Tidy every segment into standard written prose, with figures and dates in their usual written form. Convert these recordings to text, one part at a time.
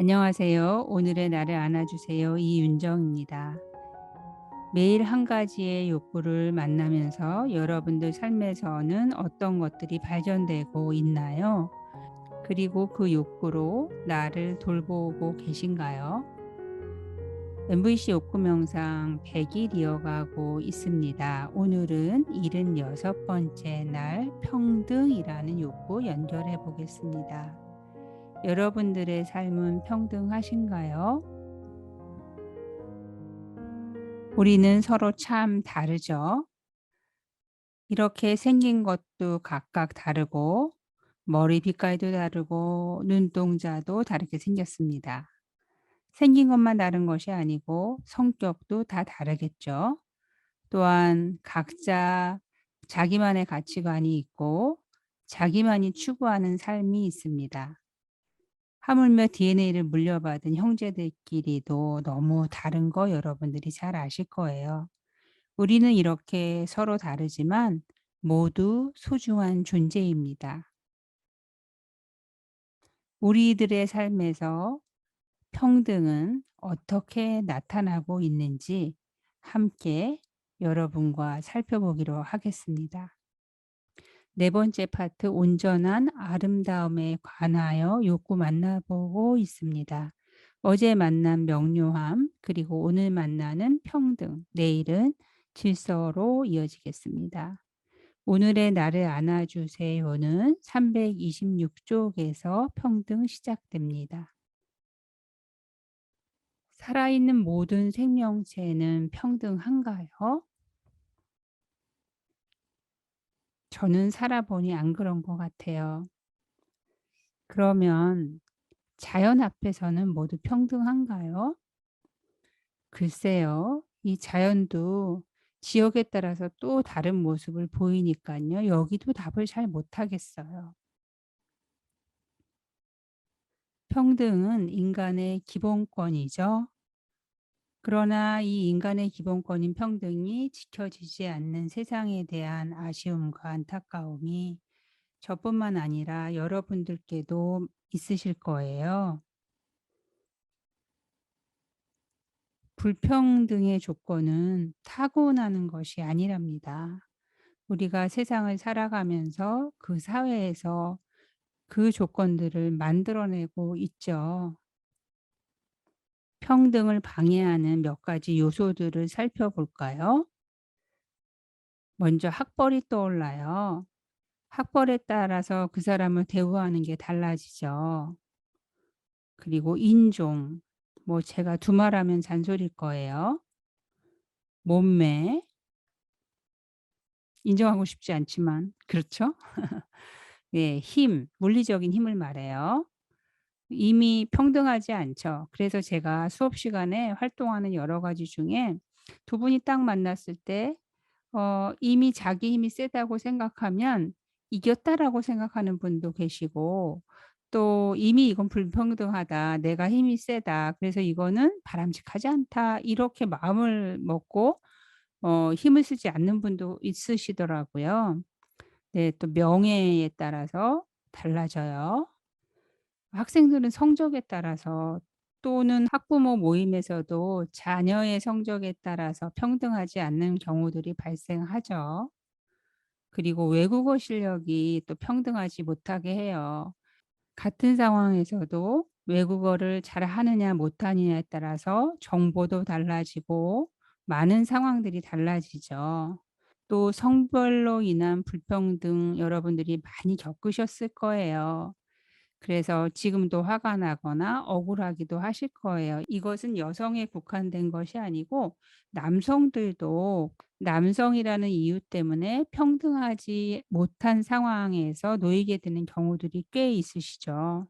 안녕하세요. 오늘의 나를 안아주세요. 이윤정입니다. 매일 한 가지의 욕구를 만나면서 여러분들 삶에서는 어떤 것들이 발견되고 있나요? 그리고 그 욕구로 나를 돌보고 계신가요? MVC 욕구 명상 100일 이어가고 있습니다. 오늘은 76번째 날 평등이라는 욕구 연결해 보겠습니다. 여러분들의 삶은 평등하신가요? 우리는 서로 참 다르죠. 이렇게 생긴 것도 각각 다르고 머리 빛깔도 다르고 눈동자도 다르게 생겼습니다. 생긴 것만 다른 것이 아니고 성격도 다 다르겠죠. 또한 각자 자기만의 가치관이 있고 자기만이 추구하는 삶이 있습니다. 하물며 DNA를 물려받은 형제들끼리도 너무 다른 거 여러분들이 잘 아실 거예요. 우리는 이렇게 서로 다르지만 모두 소중한 존재입니다. 우리들의 삶에서 평등은 어떻게 나타나고 있는지 함께 여러분과 살펴보기로 하겠습니다. 네 번째 파트 온전한 아름다움에 관하여 욕구 만나보고 있습니다. 어제 만난 명료함, 그리고 오늘 만나는 평등, 내일은 질서로 이어지겠습니다. 오늘의 나를 안아주세요는 326쪽에서 평등 시작됩니다. 살아있는 모든 생명체는 평등한가요? 저는 살아보니 안 그런 것 같아요. 그러면 자연 앞에서는 모두 평등한가요? 글쎄요. 이 자연도 지역에 따라서 또 다른 모습을 보이니깐요. 여기도 답을 잘 못하겠어요. 평등은 인간의 기본권이죠. 그러나 이 인간의 기본권인 평등이 지켜지지 않는 세상에 대한 아쉬움과 안타까움이 저뿐만 아니라 여러분들께도 있으실 거예요. 불평등의 조건은 타고나는 것이 아니랍니다. 우리가 세상을 살아가면서 그 사회에서 그 조건들을 만들어내고 있죠. 평등을 방해하는 몇 가지 요소들을 살펴볼까요? 먼저 학벌이 떠올라요. 학벌에 따라서 그 사람을 대우하는 게 달라지죠. 그리고 인종, 뭐 제가 두말하면 잔소리일 거예요. 몸매, 인정하고 싶지 않지만 그렇죠? 네, 힘, 물리적인 힘을 말해요. 이미 평등하지 않죠. 그래서 제가 수업 시간에 활동하는 여러 가지 중에 두 분이 딱 만났을 때 이미 자기 힘이 세다고 생각하면 이겼다라고 생각하는 분도 계시고, 또 이미 '이건 불평등하다. 내가 힘이 세다. 그래서 이거는 바람직하지 않다.' 이렇게 마음을 먹고 힘을 쓰지 않는 분도 있으시더라고요. 네, 또 명예에 따라서 달라져요. 학생들은 성적에 따라서, 또는 학부모 모임에서도 자녀의 성적에 따라서 평등하지 않는 경우들이 발생하죠. 그리고 외국어 실력이 또 평등하지 못하게 해요. 같은 상황에서도 외국어를 잘하느냐 못하느냐에 따라서 정보도 달라지고 많은 상황들이 달라지죠. 또 성별로 인한 불평등 여러분들이 많이 겪으셨을 거예요. 그래서 지금도 화가 나거나 억울하기도 하실 거예요. 이것은 여성에 국한된 것이 아니고 남성들도 남성이라는 이유 때문에 평등하지 못한 상황에서 놓이게 되는 경우들이 꽤 있으시죠.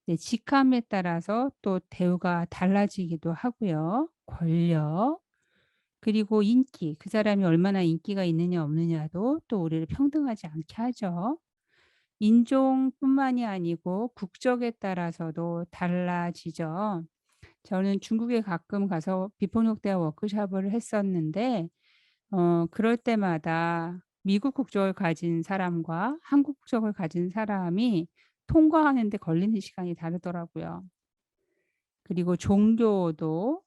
네, 직함에 따라서 또 대우가 달라지기도 하고요. 권력, 그리고 인기, 그 사람이 얼마나 인기가 있느냐 없느냐도 또 우리를 평등하지 않게 하죠. 인종뿐만이 아니고 국적에 따라서도 달라지죠. 저는 중국에 가끔 가서 비폭력대화 워크숍을 했었는데 그럴 때마다 미국 국적을 가진 사람과 한국 국적을 가진 사람이 통과하는 데 걸리는 시간이 다르더라고요. 그리고 종교도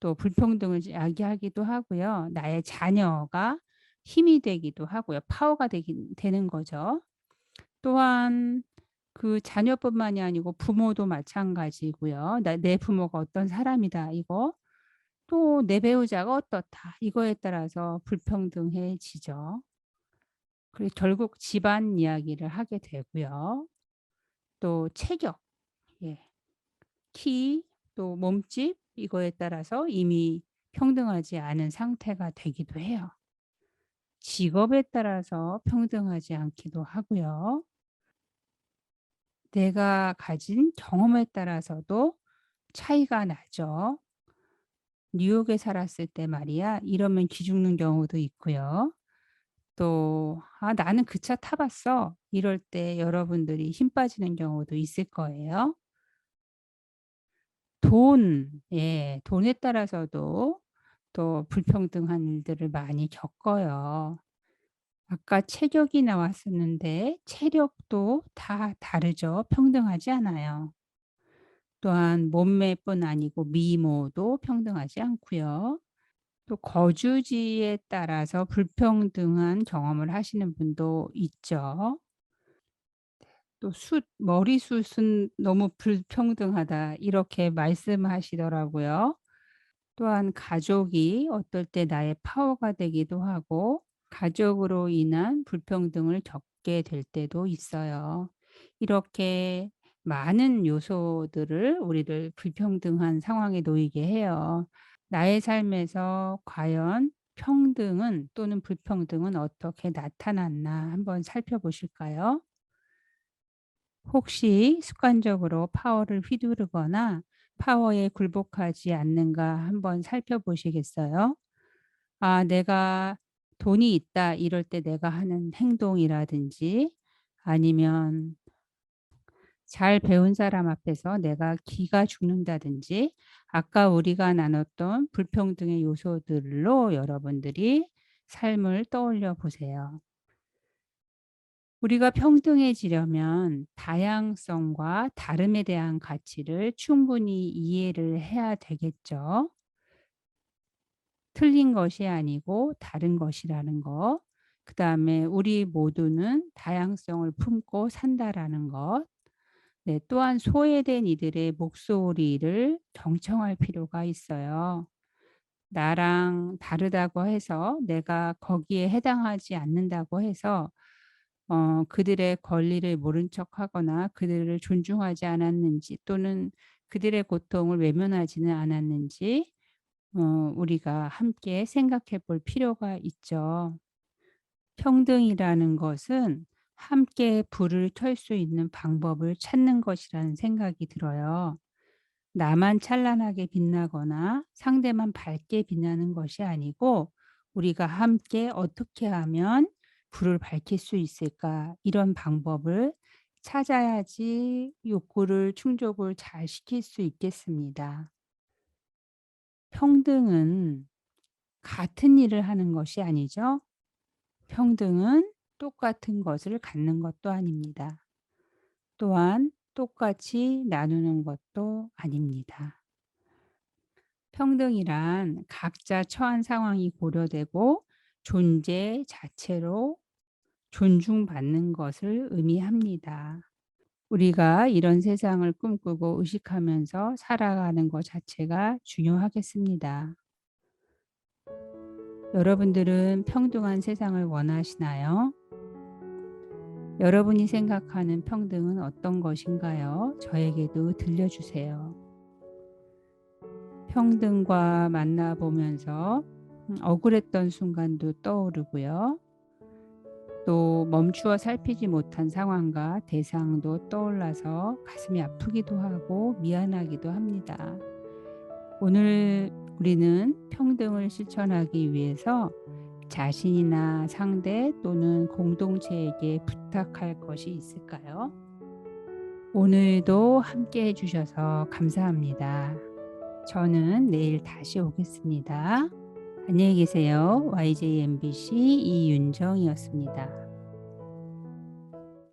또 불평등을 야기하기도 하고요. 나의 자녀가 힘이 되기도 하고요. 파워가 되는 거죠. 또한 그 자녀뿐만이 아니고 부모도 마찬가지고요. 내 부모가 어떤 사람이다 이거, 또 내 배우자가 어떻다 이거에 따라서 불평등해지죠. 그리고 결국 집안 이야기를 하게 되고요. 또 체격, 예, 키, 또 몸집 이거에 따라서 이미 평등하지 않은 상태가 되기도 해요. 직업에 따라서 평등하지 않기도 하고요. 내가 가진 경험에 따라서도 차이가 나죠. 뉴욕에 살았을 때 말이야 이러면 기죽는 경우도 있고요. 또 "아 나는 그 차 타 봤어." 이럴 때 여러분들이 힘 빠지는 경우도 있을 거예요. 돈, 예, 돈에 따라서도 또 불평등한 일들을 많이 겪어요. 아까 체격이 나왔었는데 체력도 다 다르죠. 평등하지 않아요. 또한 몸매뿐 아니고 미모도 평등하지 않고요. 또 거주지에 따라서 불평등한 경험을 하시는 분도 있죠. 또 "머리숱은 너무 불평등하다." 이렇게 말씀하시더라고요. 또한 가족이 어떨 때 나의 파워가 되기도 하고 가족으로 인한 불평등을 겪게 될 때도 있어요. 이렇게 많은 요소들을 우리를 불평등한 상황에 놓이게 해요. 나의 삶에서 과연 평등은 또는 불평등은 어떻게 나타났나 한번 살펴보실까요? 혹시 습관적으로 파워를 휘두르거나 파워에 굴복하지 않는가 한번 살펴보시겠어요? 아, 내가 돈이 있다 이럴 때 내가 하는 행동이라든지 아니면 잘 배운 사람 앞에서 내가 기가 죽는다든지 아까 우리가 나눴던 불평등의 요소들로 여러분들이 삶을 떠올려 보세요. 우리가 평등해지려면 다양성과 다름에 대한 가치를 충분히 이해를 해야 되겠죠. 틀린 것이 아니고 다른 것이라는 거. 그다음에 우리 모두는 다양성을 품고 산다라는 것. 네, 또한 소외된 이들의 목소리를 경청할 필요가 있어요. 나랑 다르다고 해서 내가 거기에 해당하지 않는다고 해서 그들의 권리를 모른 척하거나 그들을 존중하지 않았는지 또는 그들의 고통을 외면하지는 않았는지 우리가 함께 생각해 볼 필요가 있죠. 평등이라는 것은 함께 불을 켤 수 있는 방법을 찾는 것이라는 생각이 들어요. 나만 찬란하게 빛나거나 상대만 밝게 빛나는 것이 아니고 우리가 함께 어떻게 하면 불을 밝힐 수 있을까 이런 방법을 찾아야지 욕구를 충족을 잘 시킬 수 있겠습니다. 평등은 같은 일을 하는 것이 아니죠. 평등은 똑같은 것을 갖는 것도 아닙니다. 또한 똑같이 나누는 것도 아닙니다. 평등이란 각자 처한 상황이 고려되고 존재 자체로 존중받는 것을 의미합니다. 우리가 이런 세상을 꿈꾸고 의식하면서 살아가는 것 자체가 중요하겠습니다. 여러분들은 평등한 세상을 원하시나요? 여러분이 생각하는 평등은 어떤 것인가요? 저에게도 들려주세요. 평등과 만나보면서 억울했던 순간도 떠오르고요. 또 멈추어 살피지 못한 상황과 대상도 떠올라서 가슴이 아프기도 하고 미안하기도 합니다. 오늘 우리는 평등을 실천하기 위해서 자신이나 상대 또는 공동체에게 부탁할 것이 있을까요? 오늘도 함께 해주셔서 감사합니다. 저는 내일 다시 오겠습니다. 안녕히 계세요. YJ MBC 이윤정이었습니다.